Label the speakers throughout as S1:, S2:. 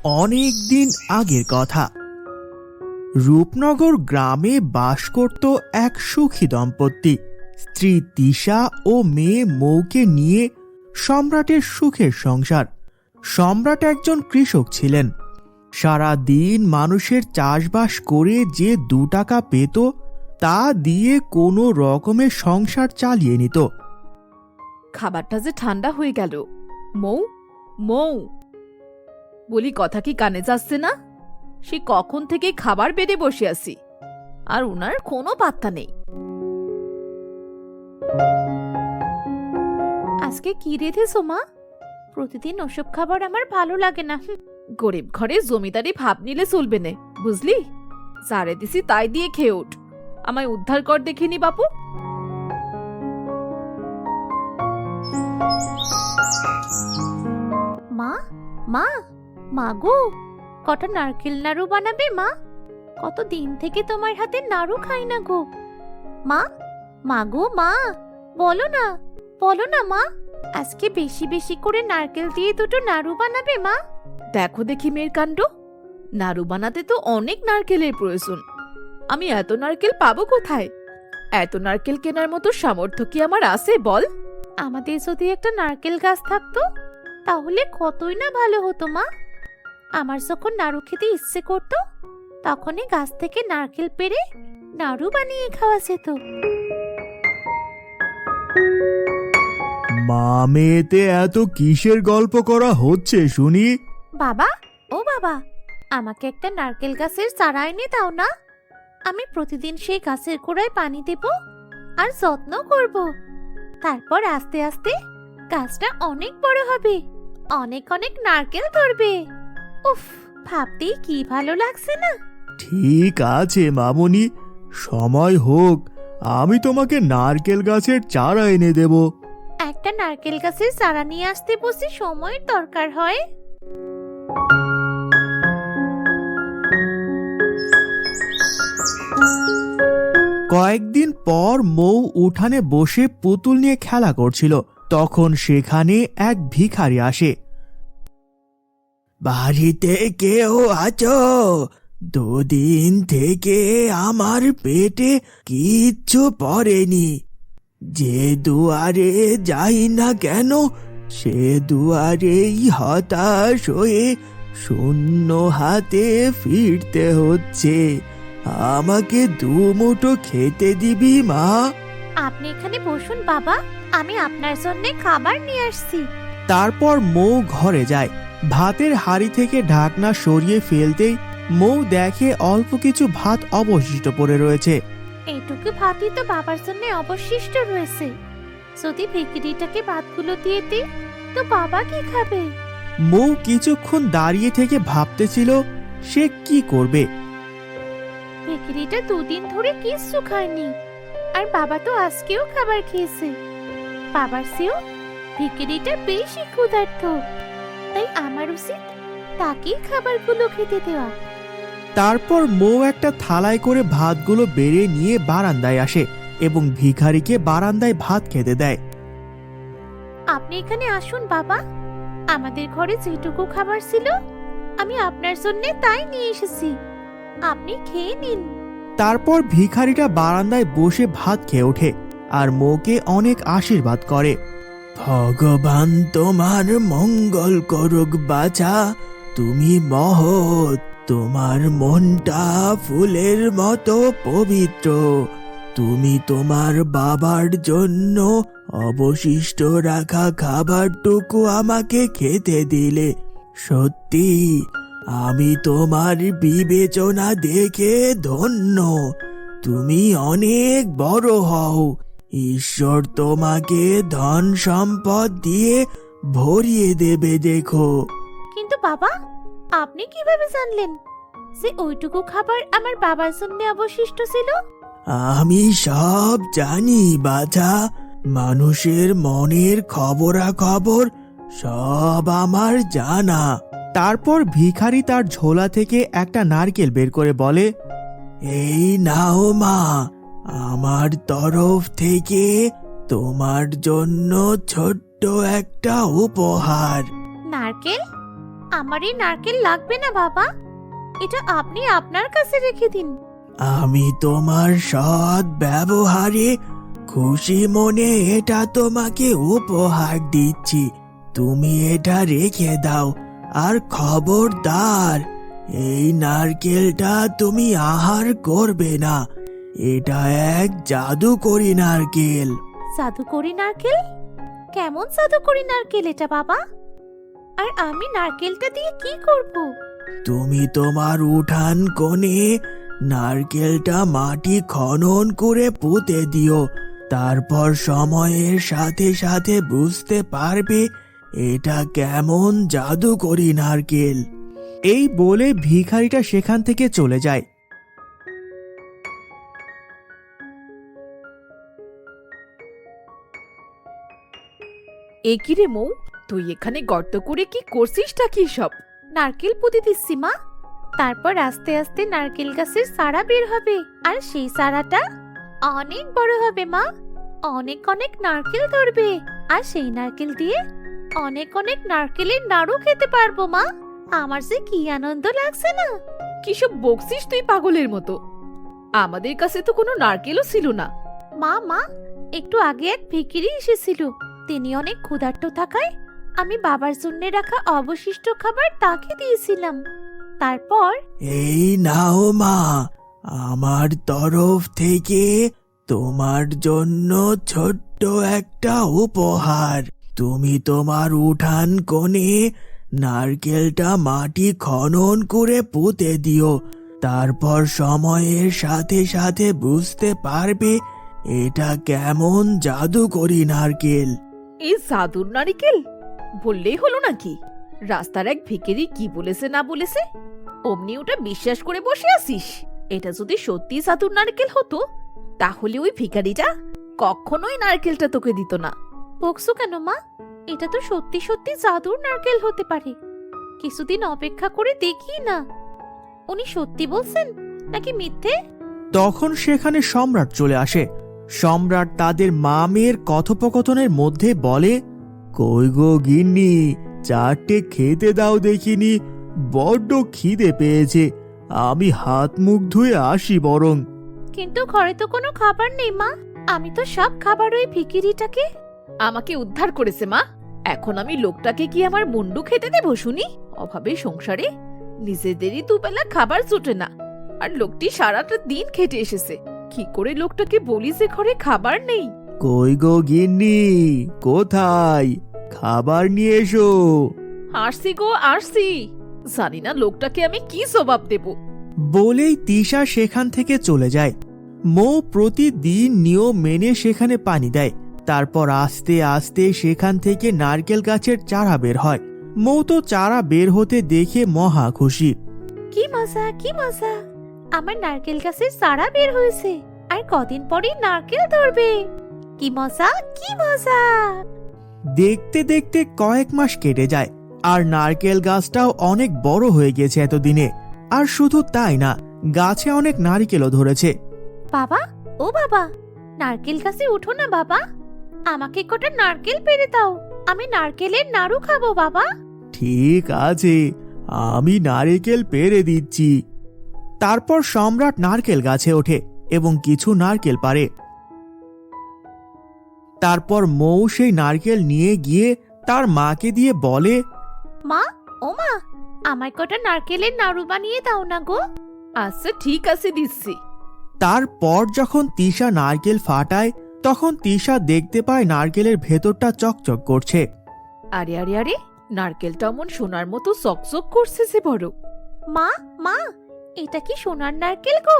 S1: অনেক দিন আগের কথা। রূপনগর গ্রামে বাস করত এক সুখী দম্পতি। স্ত্রী তিশা ও মেয়ে মৌকে নিয়ে সম্রাটের সুখের সংসার। সম্রাট একজন কৃষক ছিলেন। সারা দিন মানুষের চাষবাস করে যে 2 টাকা পেত তা দিয়ে কোনো রকমের সংসার চালিয়ে নিত।
S2: খাবারটা যে ঠান্ডা হয়ে গেল। মৌ, মৌ বলি, কথা কি কানে যাচ্ছে না? সে কখন থেকে খাবার বেড়ে বসে আছি, আর ওনার কোনো পাত্তা নেই। আজকে কি রেঁধেছো মা? প্রতিদিন ওসব খাবার আমার ভালো লাগে না। গরিব ঘরে জমিদারি ভাব নিলে চলবে না, বুঝলি? যারে দিছি তাই দিয়ে খেয়ে ওঠ। আমায় উদ্ধার কর দেখিনি বাপু।
S3: মা, মা, মা গো, কটা নারকেল নাড়ু বানাবে মা? কতদিন থেকে তোমার হাতে নাড়ু খাই না গো। মা, মা গো মা, বলো না, বলো না মা, আজকে বেশি বেশি করে নারকেল দিয়ে 2টো নাড়ু বানাবে মা?
S2: দেখো দেখি মেয়ের কাণ্ড। নাড়ু বানাতে তো অনেক নারকেলের প্রয়োজন। আমি এত নারকেল পাবো কোথায়? এত নারকেল কেনার মতো সামর্থ্য কি আমার আছে বল?
S3: আমাদের যদি একটা নারকেল গাছ থাকতো তাহলে কতই না ভালো হতো মা। আমার যখন নাড়ু খেতে ইচ্ছে করতো তখনই গাছ থেকে নারকেল পেড়ে নাড়ু বানিয়ে খাওয়া যেত।
S1: মা মেয়েতে এত কিসের গল্প করা হচ্ছে শুনি?
S3: বাবা, ও বাবা, আমাকে একটা নারকেল গাছের চারা এনে দাও না। আমি প্রতিদিন সেই গাছের গোড়ায় পানি দেব আর যত্ন করব। তারপর আস্তে আস্তে গাছটা অনেক বড় হবে, অনেক অনেক নারকেল ধরবে। উফ, ভাবতেই কি ভালো লাগছে না?
S1: ঠিক আছে মামুনি, সময় হোক, আমি তোমাকে নারকেল গাছের চারা এনে দেব।
S3: একটা নারকেল গাছের চারা নিয়ে আসতে বসে সময়ের দরকার হয়।
S1: কয়েকদিন পর মৌ উঠানে বসে পুতুল নিয়ে খেলা করছিল। তখন সেখানে এক ভিখারি আসে। বাড়িতে কেউ আছো? 2 দিন থেকে আমার পেটে কিচ্ছু পড়েনি। যে দুয়ারে যাই না কেন সে দুয়ারেই হতাশ হয়ে শূন্য হাতে ফিরতে হচ্ছে। আমাকে 2 মুঠো খেতে দিবি মা?
S3: আপনি এখানে বসুন বাবা, আমি আপনার জন্য খাবার নিয়ে আসছি।
S1: তারপর মৌ ঘরে যায়। ভাতের হাঁড়ি থেকে ঢাকনা সরিয়ে ফেলতেই মৌ দেখে অল্প কিছু ভাত অবশিষ্ট পড়ে রয়েছে।
S3: এইটুকু ভাতই তো বাবার জন্য অবশিষ্ট রয়েছে। যদি ভিখিরিটাকে ভাতগুলো দিয়ে দিই তো বাবা কি খাবে?
S1: মৌ কিছুক্ষণ দাঁড়িয়ে থেকে ভাবতেছিল সে কি করবে।
S3: ভিখিরিটা 2 দিন ধরে কিচ্ছু খায়নি, আর বাবা তো আজকেও খাবার খেয়েছে। বাবার চেয়েও ভিখিরিটা বেশি ক্ষুধার্ত, তাই আমার উচিত তাকেই খাবারগুলো খেতে দেওয়া।
S1: তারপর মৌ একটা থালায় করে ভাতগুলো বেড়ে নিয়ে বারান্দায় আসে এবং ভিখারিকে বারান্দায় ভাত খেতে দেয়।
S3: আপনি এখানে আসুন বাবা, আমাদের ঘরে যেটুকু খাবার ছিল আমি আপনার জন্য তাই নিয়ে এসেছি, আপনি খেয়ে নিন।
S1: তারপর ভিখারিটা বারান্দায় বসে ভাত খেয়ে ওঠে আর মৌকে অনেক আশীর্বাদ করে। ভগবান তোমার মঙ্গল করুক বাছা, তুমি মহৎ, তোমার মনটা ফুলের মতো পবিত্র। তুমি তোমার বাবার জন্য অবশিষ্ট রাখা খাবারটুকু আমাকে খেতে দিলে। সত্যি আমি তোমার বিবেচনা দেখে ধন্য। তুমি অনেক বড় হও, ঈশ্বর তোমাকে ধন সম্পদ দিয়ে ভরিয়ে দেবে দেখো।
S3: কিন্তু বাবা, আপনি কিভাবে জানলেন যে ওইটুকু খাবার আমার বাবার জন্য অবশিষ্ট ছিল?
S1: আমি সব জানি বাছা, মানুষের মনের খবরাখবর সব আমার জানা। তারপর ভিখারি তার ঝোলা থেকে একটা নারকেল বের করে বলে, এই নাও মা, আমার তরফ থেকে তোমার জন্য ছোট্ট একটা উপহার।
S3: নারকেল? আমার এই নারকেল লাগবে না বাবা, এটা আপনি আপনার কাছে রেখে দিন।
S1: আমি তোমার সৎ ব্যবহারে খুশি মনে এটা তোমাকে উপহার দিচ্ছি, তুমি এটা রেখে দাও। আর খবরদার, এই নারকেলটা তুমি আহার করবে না, এটা এক জাদুকরি নারকেল।
S3: জাদুকরি নারকেল? কেমন জাদুকরি নারকেল এটা বাবা? আর আমি নারকেলটা দিয়ে কি করব?
S1: তুমি তোমার উঠান কোণে নারকেলটা মাটি খনন করে পুঁতে দিও, তারপর সময়ের সাথে সাথে বুঝতে পারবে এটা কেমন জাদুকরি নারকেল। এই বলে ভিখারিটা সেখান থেকে চলে যায়।
S2: এ কি রে মৌ, তুই এখানে গর্ত করে কি করছিসটা কি সব?
S3: নারকেল পুঁতে দিচ্ছি মা, তারপর আস্তে আস্তে নারকেল গাছের চারা বের হবে, আর সেই চারাটা অনেক বড় হবে মা, অনেক অনেক নারকেল ধরবে, আর সেই নারকেল দিয়ে অনেক অনেক নারকেলের নাড়ু খেতে পারবো মা। আমার যে কি আনন্দ লাগছে না!
S2: কিসব বকছিস তুই পাগলের মতো? আমাদের কাছে তো কোনো নারকেলও ছিল না।
S3: মা মা, একটু আগে এক ভিখিরি এসেছিল, তিনি অনেক ক্ষুধার্ত থাকায় আমি বাবার জন্য রাখা অবশিষ্ট খাবার তাকে দিয়েছিলাম। তারপর
S1: এই নাও মা, আমার তরফ থেকে তোমার জন্য ছোট্ট একটা উপহার। তুমি তোমার উঠান কোণে নারকেলটা মাটি খনন করে পুঁতে দিও, তারপর সময়ের সাথে সাথে বুঝতে পারবে এটা কেমন জাদুকরি নারকেল।
S2: এই জাদুর নারকেল বললেই হলো নাকি? রাস্তার এক ভিখারি কি বলেছে না বলেছে অমনি ওটা বিশ্বাস করে বসে আছিস? এটা যদি সত্যি জাদুর নারকেল হতো তাহলে ওই ভিখারিটা কখনোই নারকেলটা তোকে দিত না।
S3: বকছো কেন মা? এটা তো সত্যি সত্যি জাদুর নারকেল হতে পারে, কিছুদিন অপেক্ষা করে দেখি না। উনি সত্যি বলছেন নাকি মিথ্যে?
S1: তখন সেখানে সম্রাট চলে আসে। সম্রাট তাদের মা মেয়ের কথোপকথনের মধ্যে বলে, কই গো গিন্নি, চারটে খেতে দাও দেখিনি, বড্ড খিদে পেয়েছে, আমি হাত মুখ ধুয়ে আসি বরং।
S3: কিন্তু ঘরে তো কোনো খাবার নেই মা, আমি তো সব খাবার ওই ভিখিরিটাকে।
S2: আমাকে উদ্ধার করেছে মা, এখন আমি লোকটাকে কি আমার মুন্ডু খেতে দেব শুনি? অভাবে সংসারে নিজেদেরই দুবেলা খাবার জোটে না, আর লোকটি সারাটা দিন খেটে এসেছে। কি করে লোকটাকে বলি যে ঘরে খাবার নেই?
S1: কই গো গিন্নি, কোথায়? খাবার নিয়ে এসো।
S2: আসছি গো আসছি, জানি না লোকটাকে আমি কি জবাব দেব।
S1: বলেই তিশা সেখান থেকে চলে যায়। মৌ প্রতিদিন নিয়ম মেনে সেখানে পানি দেয়, তারপর আস্তে আস্তে সেখান থেকে নারকেল গাছের চারা বের হয়। মৌ তো চারা বের হতে দেখে মহা খুশি।
S3: কি মজা কি মজা, আমার নারকেল গাছের চারা বের হয়েছে, আর কদিন পরে নারকেল ধরবে। কি মজা কি মজা!
S1: দেখতে দেখতে কয়েক মাস কেটে যায়, আর নারকেল গাছটাও অনেক বড় হয়ে গেছে এতদিনে। আর শুধু তাই না, গাছে অনেক নারকেলও ধরেছে।
S3: বাবা, ও বাবা, নারকেল গাছে উঠো না বাবা, আমাকে কটা নারকেল পেড়ে দাও, আমি নারকেলের নাড়ু খাবো বাবা।
S1: ঠিক আছে, আমি নারকেল পেড়ে দিচ্ছি। তারপর সম্রাট নারকেল গাছে ওঠে এবং কিছু নারকেল পারে। তারপর মৌ সেই নারকেল নিয়ে গিয়ে তার মাকে দিয়ে বলে,
S3: মা, ও মা, আমায় কটা নারকেলের নাড়ু বানিয়ে দাও না গো।
S2: আচ্ছা ঠিক আছে দিচ্ছি।
S1: তারপর যখন তিশা নারকেল ফাটায়, তখন তিশা দেখতে পায় নারকেলের ভেতরটা চকচক করছে।
S2: আরে আরে আরে, নারকেলটা অমন সোনার মতো চকচক করছে যে বড়।
S3: মা মা, এটা কি সোনার নারকেল গো?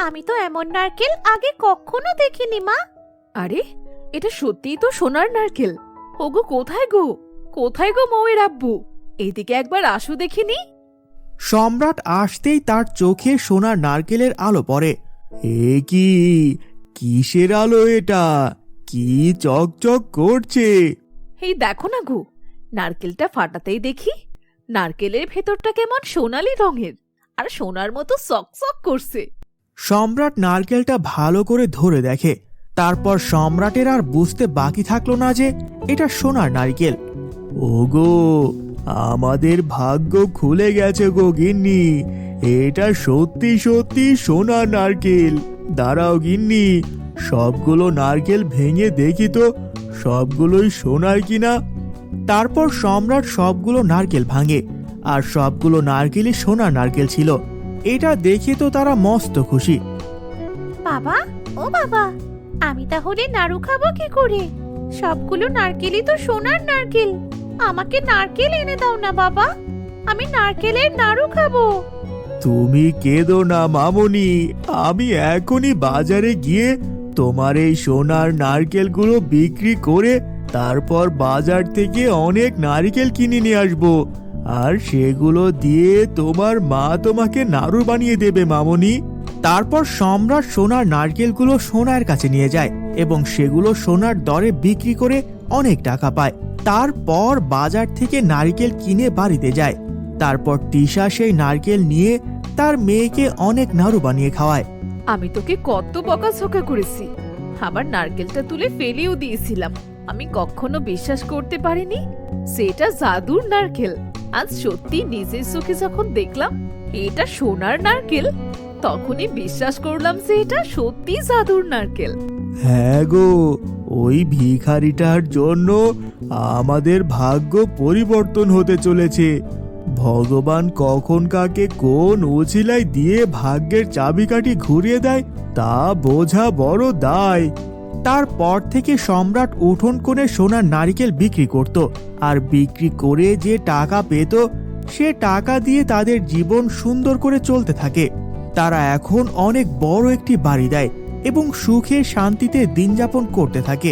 S3: আমি তো এমন নারকেল আগে কখনো দেখিনি মা।
S2: আরে, এটা সত্যিই তো সোনার নারকেল। ওগো কোথায় গো, কোথায় গো মৌয়ের আব্বু, এদিকে একবার আসো দেখিনি।
S1: সম্রাট আসতেই তার চোখে সোনার নারকেলের আলো পড়ে। এ কি, কিসের আলো এটা? কি চকচক করছে?
S2: এই দেখো না গো, নারকেলটা ফাটাতেই দেখি নারকেলের ভেতরটা কেমন সোনালী রঙের আর সোনার মতো চকচক করছে।
S1: সম্রাট নারকেলটা ভালো করে ধরে দেখে। তারপর সম্রাটের আর বুঝতে বাকি থাকলো না যে এটা সোনার নারকেল। ওগো, আমাদের ভাগ্য খুলে গেছে গো গিন্নি। এটা সত্যি সত্যি সোনার নারকেল। দাঁড়াও গিন্নি, সবগুলো নারকেল ভেঙে দেখি তো সবগুলোই সোনার কিনা। তারপর সম্রাট সবগুলো নারকেল ভাঙে, আর সবগুলো নারকেলই সোনার নারকেল ছিল। এটা দেখে তো তারা মস্ত খুশি।
S3: বাবা, ও বাবা, আমি তাহলে নাড়ু খাবো কি করে? সবগুলো নারকেলই তো সোনার নারকেল। আমাকে নারকেল এনে দাও না বাবা, আমি নারকেলের নাড়ু খাবো।
S1: তুমি কেঁদো না মামনি, আমি এখনই বাজারে গিয়ে তোমার এই সোনার নারকেলগুলো বিক্রি করে তারপর বাজার থেকে অনেক নারকেল কিনে নিয়ে আসবো, আর সেগুলো দিয়ে তোমার মা তোমাকে নাড়ু বানিয়ে দেবে মামনি। তারপর সম্রাট সোনার নারকেলগুলো সোনার কাছে নিয়ে যায় এবং সেগুলো সোনার দরে বিক্রি করে অনেক টাকা পায়। তারপর বাজার থেকে নারকেল কিনে বাড়িতে যায়। তারপর তিশা সেই নারকেল নিয়ে তার মেয়েকে অনেক নাড়ু বানিয়ে খাওয়ায়।
S2: আমি তোকে কত বকাঝকা করেছি, আবার নারকেলটা তুলে ফেলেও দিয়েছিলাম। আমি কখনো বিশ্বাস করতে পারিনি সেটা জাদুর নারকেল। আজ সত্যি নিজের চোখে যখন দেখলাম এটা সোনার নারকেল, তখনই বিশ্বাস করলাম যে এটা সত্যি জাদুর নারকেল।
S1: হ্যাঁ গো, ওই ভিখারিটার জন্য আমাদের ভাগ্য পরিবর্তন হতে চলেছে। ভগবান কখন কাকে কোন উছিলায় দিয়ে ভাগ্যের চাবিকাঠি ঘুরিয়ে দেয় তা বোঝা বড় দায়। তারপর থেকে সম্রাট উঠোন কোণে সোনার নারকেল বিক্রি করত, আর বিক্রি করে যে টাকা পেত সে টাকা দিয়ে তাদের জীবন সুন্দর করে চলতে থাকে। তারা এখন অনেক বড় একটি বাড়ি দেয় এবং সুখে শান্তিতে দিন যাপন করতে থাকে।